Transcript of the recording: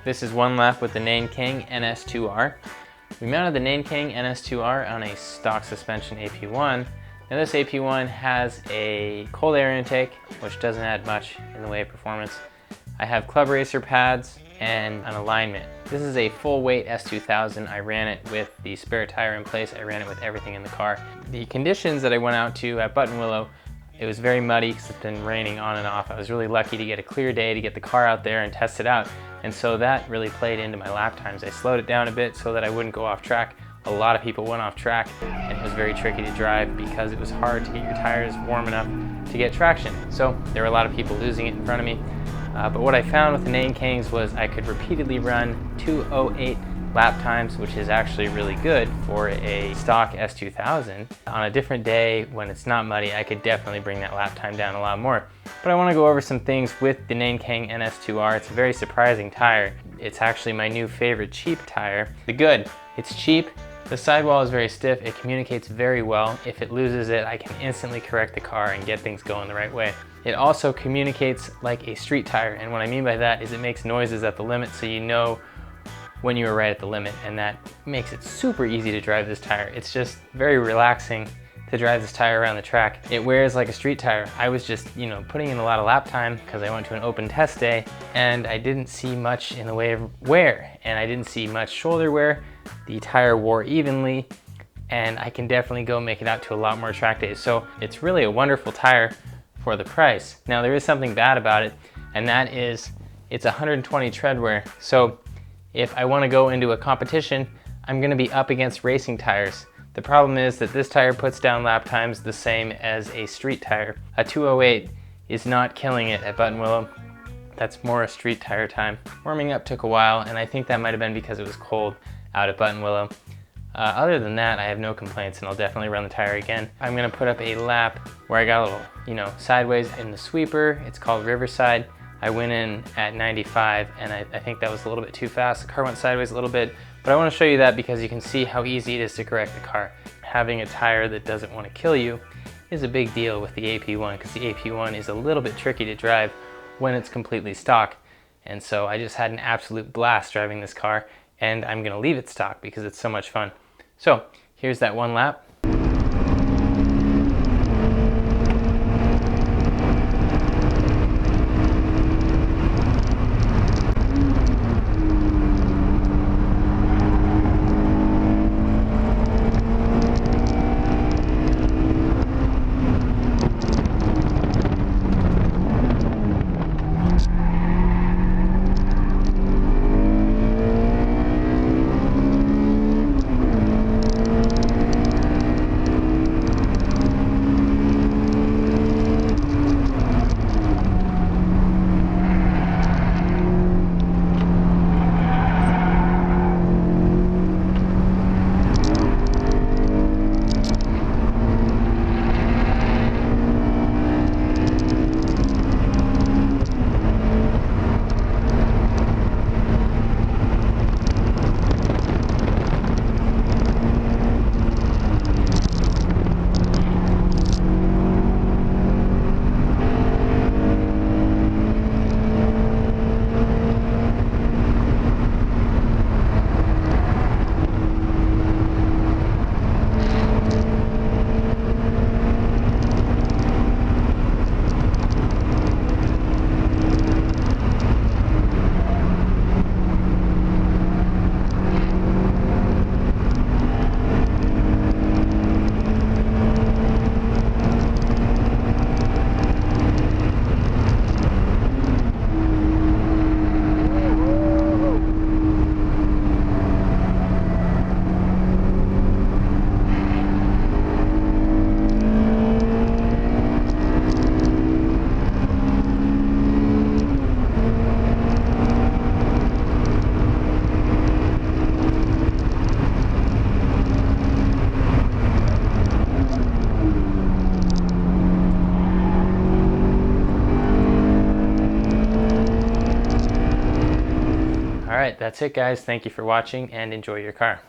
This is one lap with the Nankang NS-2R. We mounted the Nankang NS-2R on a stock suspension AP1. Now this AP1 has a cold air intake, which doesn't add much in the way of performance. I have club racer pads and an alignment. This is a full weight S2000. I ran it with the spare tire in place. I ran it with everything in the car. The conditions that I went out to at Buttonwillow, it was very muddy because it's been raining on and off. I was really lucky to get a clear day to get the car out there and test it out. And so that really played into my lap times. I slowed it down a bit so that I wouldn't go off track. A lot of people went off track and it was very tricky to drive because it was hard to get your tires warm enough to get traction. So there were a lot of people losing it in front of me. But what I found with the Nankangs was I could repeatedly run 2:08 lap times, which is actually really good for a stock S2000. On a different day when it's not muddy, I could definitely bring that lap time down a lot more. But I want to go over some things with the Nankang NS-2R. It's a very surprising tire. It's actually my new favorite cheap tire. The good, it's cheap. The sidewall is very stiff. It communicates very well. If it loses it, I can instantly correct the car and get things going the right way. It also communicates like a street tire, and what I mean by that is it makes noises at the limit so you know when you are right at the limit, and that makes it super easy to drive this tire. It's just very relaxing to drive this tire around the track. It wears like a street tire. I was just, putting in a lot of lap time because I went to an open test day and I didn't see much in the way of wear, and I didn't see much shoulder wear. The tire wore evenly, and I can definitely go make it out to a lot more track days. So it's really a wonderful tire for the price. Now there is something bad about it, and that is it's 120 tread wear. So if I want to go into a competition, I'm going to be up against racing tires. The problem is that this tire puts down lap times the same as a street tire. A 2:08 is not killing it at Buttonwillow. That's more a street tire time. Warming up took a while, and I think that might have been because it was cold out at Buttonwillow. Other than that, I have no complaints, and I'll definitely run the tire again. I'm gonna put up a lap where I got a little, sideways in the sweeper. It's called Riverside. I went in at 95, and I think that was a little bit too fast. The car went sideways a little bit, but I wanna show you that because you can see how easy it is to correct the car. Having a tire that doesn't wanna kill you is a big deal with the AP1, because the AP1 is a little bit tricky to drive when it's completely stock. And so I just had an absolute blast driving this car, and I'm gonna leave it stock because it's so much fun. So here's that one lap. All right, that's it guys. Thank you for watching and enjoy your car.